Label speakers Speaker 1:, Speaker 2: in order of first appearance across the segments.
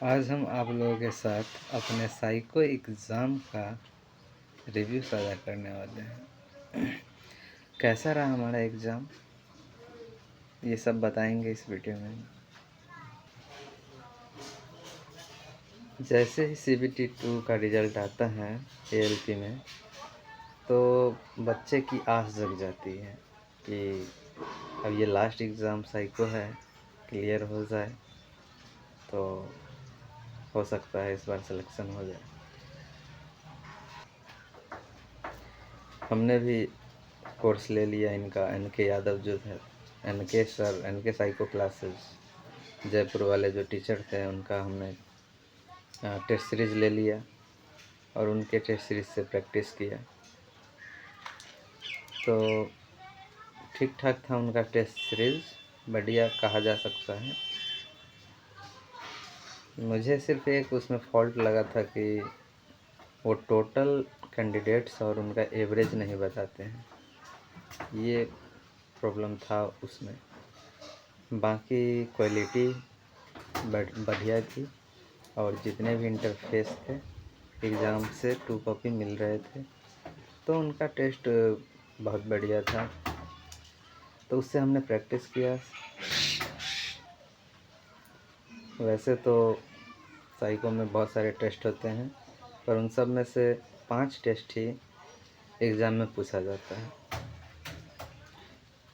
Speaker 1: आज हम आप लोगों के साथ अपने साइको एग्ज़ाम का रिव्यू साझा करने वाले हैं। कैसा रहा हमारा एग्ज़ाम, ये सब बताएंगे इस वीडियो में। जैसे ही CBT 2 का रिज़ल्ट आता है ALP में, तो बच्चे की आस जग जाती है कि अब ये लास्ट एग्ज़ाम साइको है, क्लियर हो जाए तो हो सकता है इस बार सिलेक्शन हो जाए। हमने भी कोर्स ले लिया इनका, NK यादव जो है, NK sir, NK psycho classes Jaipur वाले जो टीचर थे, उनका हमने टेस्ट सीरीज़ ले लिया और उनके टेस्ट सीरीज़ से प्रैक्टिस किया। तो ठीक ठाक था उनका टेस्ट सीरीज़, बढ़िया कहा जा सकता है। मुझे सिर्फ एक उसमें फॉल्ट लगा था कि वो टोटल कैंडिडेट्स और उनका एवरेज नहीं बताते हैं, ये प्रॉब्लम था उसमें। बाकी क्वालिटी बढ़िया थी और जितने भी इंटरफेस थे एग्ज़ाम से 2 कॉपी मिल रहे थे, तो उनका टेस्ट बहुत बढ़िया था। तो उससे हमने प्रैक्टिस किया। वैसे तो साइको में बहुत सारे टेस्ट होते हैं, पर उन सब में से 5 टेस्ट ही एग्ज़ाम में पूछा जाता है।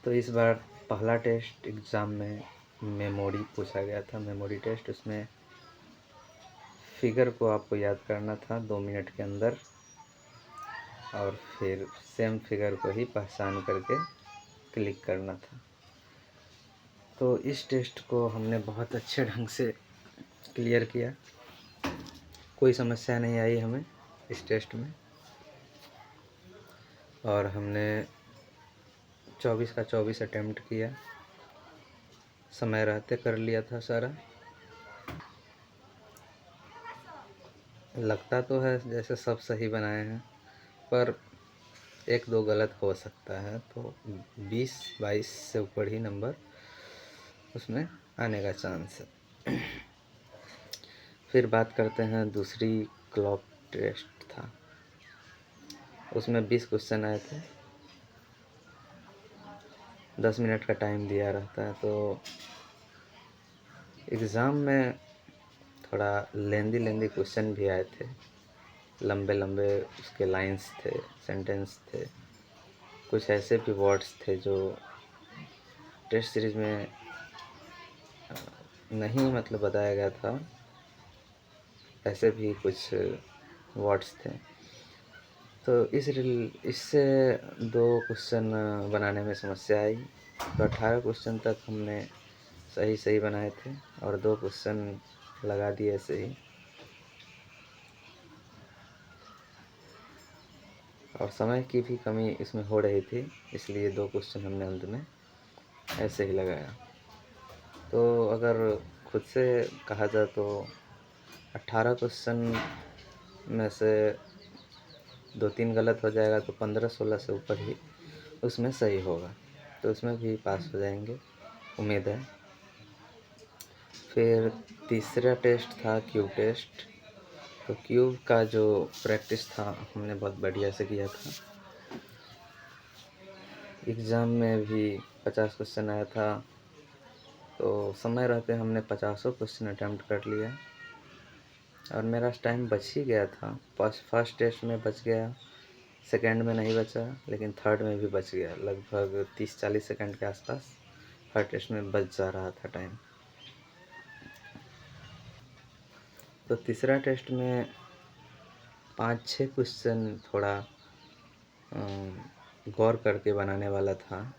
Speaker 1: तो इस बार पहला टेस्ट एग्ज़ाम में मेमोरी पूछा गया था, मेमोरी टेस्ट। उसमें फिगर को आपको याद करना था 2 मिनट के अंदर और फिर सेम फिगर को ही पहचान करके क्लिक करना था। तो इस टेस्ट को हमने बहुत अच्छे ढंग से क्लियर किया, कोई समस्या नहीं आई हमें इस टेस्ट में। और हमने 24 का 24 अटेम्प्ट किया, समय रहते कर लिया था सारा। लगता तो है जैसे सब सही बनाए हैं, पर 1-2 गलत हो सकता है, तो 20-22 से ऊपर ही नंबर उसमें आने का चांस है। फिर बात करते हैं, दूसरी क्लॉक टेस्ट था, उसमें 20 क्वेश्चन आए थे, 10 मिनट का टाइम दिया रहता है। तो एग्ज़ाम में थोड़ा लेंदी क्वेश्चन भी आए थे, लंबे उसके लाइंस थे, सेंटेंस थे, कुछ ऐसे भी वर्ड्स थे जो टेस्ट सीरीज़ में नहीं मतलब बताया गया था, ऐसे भी कुछ वर्ड्स थे। तो इससे 2 क्वेश्चन बनाने में समस्या आई। तो 18 क्वेश्चन तक हमने सही बनाए थे और 2 क्वेश्चन लगा दिए ऐसे ही। और समय की भी कमी इसमें हो रही थी, इसलिए 2 क्वेश्चन हमने अंत में ऐसे ही लगाया। तो अगर खुद से कहा जाए तो 18 क्वेश्चन में से 2-3 गलत हो जाएगा तो 15-16 से ऊपर ही उसमें सही होगा, तो उसमें भी पास हो जाएंगे, उम्मीद है। फिर तीसरा टेस्ट था क्यूब टेस्ट। तो क्यूब का जो प्रैक्टिस था हमने बहुत बढ़िया से किया था। एग्ज़ाम में भी 50 क्वेश्चन आया था, तो समय रहते हमने 50 क्वेश्चन अटैम्प्ट कर लिया और मेरा टाइम बच ही गया था। फर्स्ट टेस्ट में बच गया, सेकंड में नहीं बचा, लेकिन थर्ड में भी बच गया। लगभग 30-40 सेकंड के आसपास हर टेस्ट में बच जा रहा था टाइम। तो तीसरा टेस्ट में 5-6 क्वेश्चन थोड़ा गौर करके बनाने वाला था,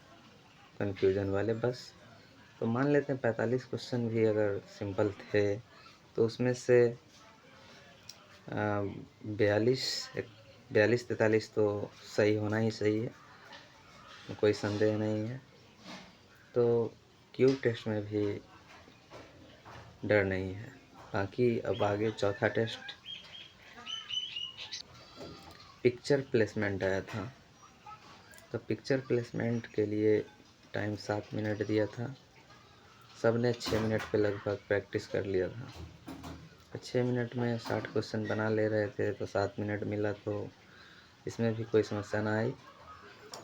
Speaker 1: कन्फ्यूजन वाले बस। तो मान लेते हैं 45 क्वेश्चन भी अगर सिंपल थे, तो उसमें से 42-43 तो सही होना ही सही है, कोई संदेह नहीं है। तो क्यूब टेस्ट में भी डर नहीं है। बाकी अब आगे चौथा टेस्ट पिक्चर प्लेसमेंट आया था। तो पिक्चर प्लेसमेंट के लिए टाइम 7 मिनट दिया था, सब ने 6 मिनट पे लगभग प्रैक्टिस कर लिया था। 6 मिनट में 60 क्वेश्चन बना ले रहे थे, तो 7 मिनट मिला, तो इसमें भी कोई समस्या ना आई।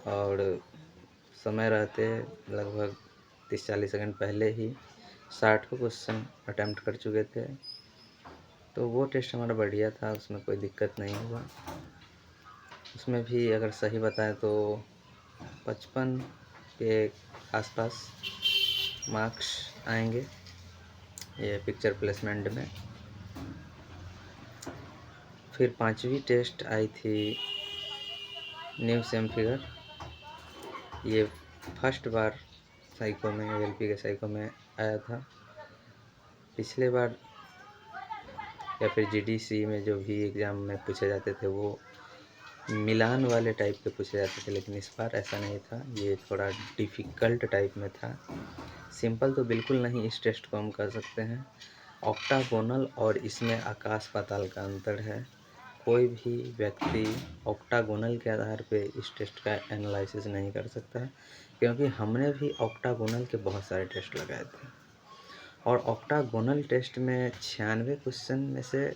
Speaker 1: और समय रहते लगभग 30-40 सेकंड पहले ही 60 क्वेश्चन अटैम्प्ट कर चुके थे। तो वो टेस्ट हमारा बढ़िया था, उसमें कोई दिक्कत नहीं हुआ। उसमें भी अगर सही बताएं तो 55 के आसपास मार्क्स आएंगे ये पिक्चर प्लेसमेंट में। फिर 5वीं टेस्ट आई थी न्यू सेम फिगर। ये फर्स्ट बार साइको में, एलपी के साइको में आया था। पिछले बार या फिर जीडीसी में जो भी एग्ज़ाम में पूछे जाते थे वो मिलान वाले टाइप के पूछे जाते थे, लेकिन इस बार ऐसा नहीं था। ये थोड़ा डिफ़िकल्ट टाइप में था। सिंपल तो बिल्कुल नहीं, इस टेस्ट को हम कर सकते हैं। ऑक्टागोनल और इसमें आकाश पाताल का अंतर है। कोई भी व्यक्ति ऑक्टागोनल के आधार पे इस टेस्ट का एनालिसिस नहीं कर सकता है, क्योंकि हमने भी ऑक्टागोनल के बहुत सारे टेस्ट लगाए थे। और ऑक्टागोनल टेस्ट में 96 क्वेश्चन में से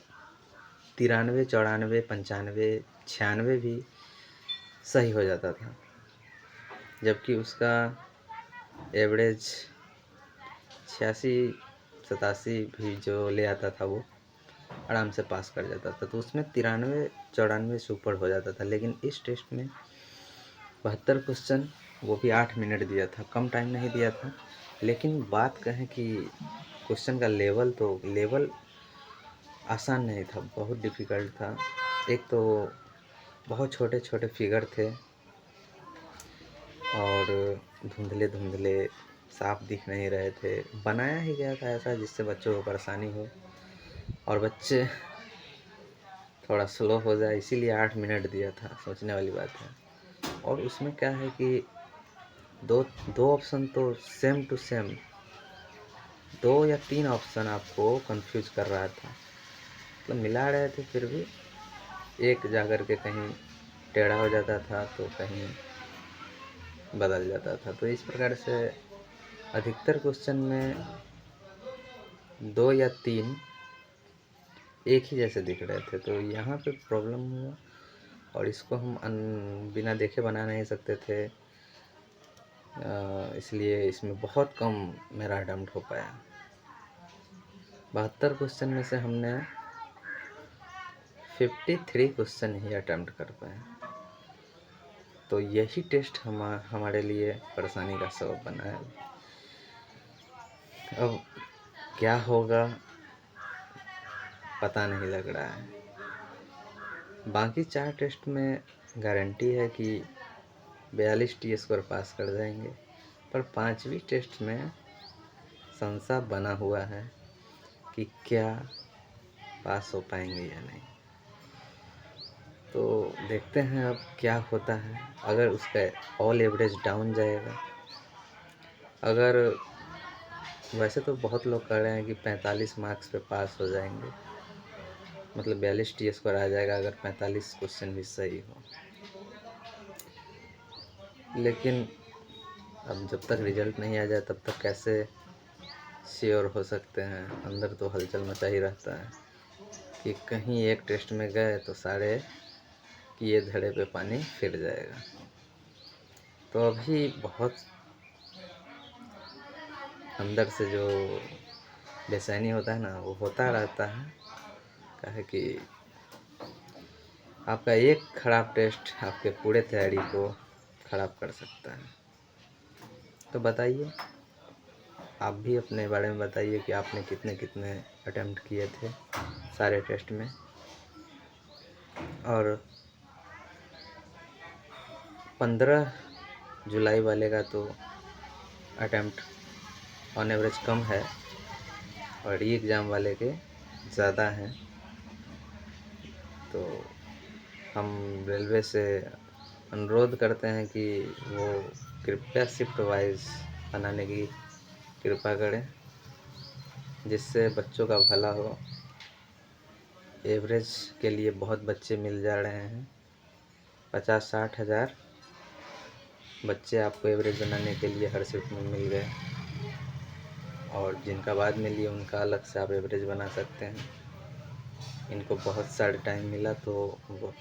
Speaker 1: 93, 94, 95, 96 भी सही हो जाता था, जबकि उसका एवरेज 86-87 भी जो ले आता था वो आराम से पास कर जाता था। तो उसमें 93-94 से ऊपर हो जाता था। लेकिन इस टेस्ट में 72 क्वेश्चन, वो भी 8 मिनट दिया था, कम टाइम नहीं दिया था। लेकिन बात कहें कि क्वेश्चन का लेवल आसान नहीं था, बहुत डिफ़िकल्ट था। एक तो बहुत छोटे छोटे फिगर थे और धुंधले साफ दिख नहीं रहे थे। बनाया ही गया था ऐसा जिससे बच्चों को परेशानी हो और बच्चे थोड़ा स्लो हो जाए, इसीलिए 8 मिनट दिया था। सोचने वाली बात है। और उसमें क्या है कि दो ऑप्शन तो सेम टू सेम, 2 या 3 ऑप्शन आपको कंफ्यूज कर रहा था। मतलब मिला रहे थे, फिर भी एक जाकर के कहीं टेढ़ा हो जाता था तो कहीं बदल जाता था। तो इस प्रकार से अधिकतर क्वेश्चन में 2 या 3 एक ही जैसे दिख रहे थे, तो यहाँ पे प्रॉब्लम हुआ। और इसको हम बिना देखे बना नहीं सकते थे, इसलिए इसमें बहुत कम मेरा अटेम्प्ट हो पाया। 72 क्वेश्चन में से हमने 53 क्वेश्चन ही अटेम्प्ट कर पाए। तो यही टेस्ट हमारे लिए परेशानी का सबब बना है। अब क्या होगा पता नहीं लग रहा है। बाकी 4 टेस्ट में गारंटी है कि 42 टी स्कोर पास कर जाएंगे, पर 5वीं टेस्ट में संशय बना हुआ है कि क्या पास हो पाएंगे या नहीं। तो देखते हैं अब क्या होता है। अगर उसका ऑल एवरेज डाउन जाएगा, अगर वैसे तो बहुत लोग कह रहे हैं कि 45 मार्क्स पे पास हो जाएंगे, मतलब 42 टी स्कोर आ जाएगा अगर 45 क्वेश्चन भी सही हो। लेकिन अब जब तक रिजल्ट नहीं आ जाए तब तक कैसे श्योर हो सकते हैं। अंदर तो हलचल मचा ही रहता है कि कहीं एक टेस्ट में गए तो सारे किए धड़े पे पानी फिर जाएगा। तो अभी बहुत अंदर से जो बेचैनी होता है ना, वो होता रहता है। काहे कि आपका एक ख़राब टेस्ट आपके पूरे तैयारी को ख़राब कर सकता है। तो बताइए, आप भी अपने बारे में बताइए कि आपने कितने कितने अटेम्प्ट किए थे सारे टेस्ट में। और 15 जुलाई वाले का तो अटेम्प्ट ऑन एवरेज कम है और री एग्ज़ाम वाले के ज़्यादा हैं। तो हम रेलवे से अनुरोध करते हैं कि वो कृपया शिफ्ट वाइज बनाने की कृपा करें, जिससे बच्चों का भला हो। एवरेज के लिए बहुत बच्चे मिल जा रहे हैं, 50-60 हज़ार बच्चे आपको एवरेज बनाने के लिए हर शिफ्ट में मिल गए। और जिनका बाद में लिए उनका अलग से आप एवरेज बना सकते हैं। इनको बहुत सारा टाइम मिला तो वो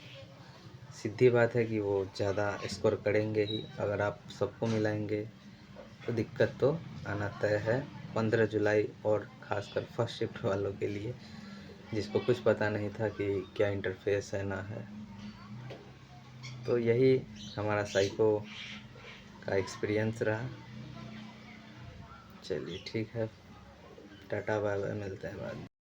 Speaker 1: सीधी बात है कि वो ज़्यादा स्कोर करेंगे ही। अगर आप सबको मिलाएंगे तो दिक्कत तो आना तय है 15 जुलाई, और ख़ासकर फर्स्ट शिफ्ट वालों के लिए जिसको कुछ पता नहीं था कि क्या इंटरफेस है ना है। तो यही हमारा साइको का एक्सपीरियंस रहा। चलिए ठीक है, टाटा बाय बाय, मिलते हैं बाद में।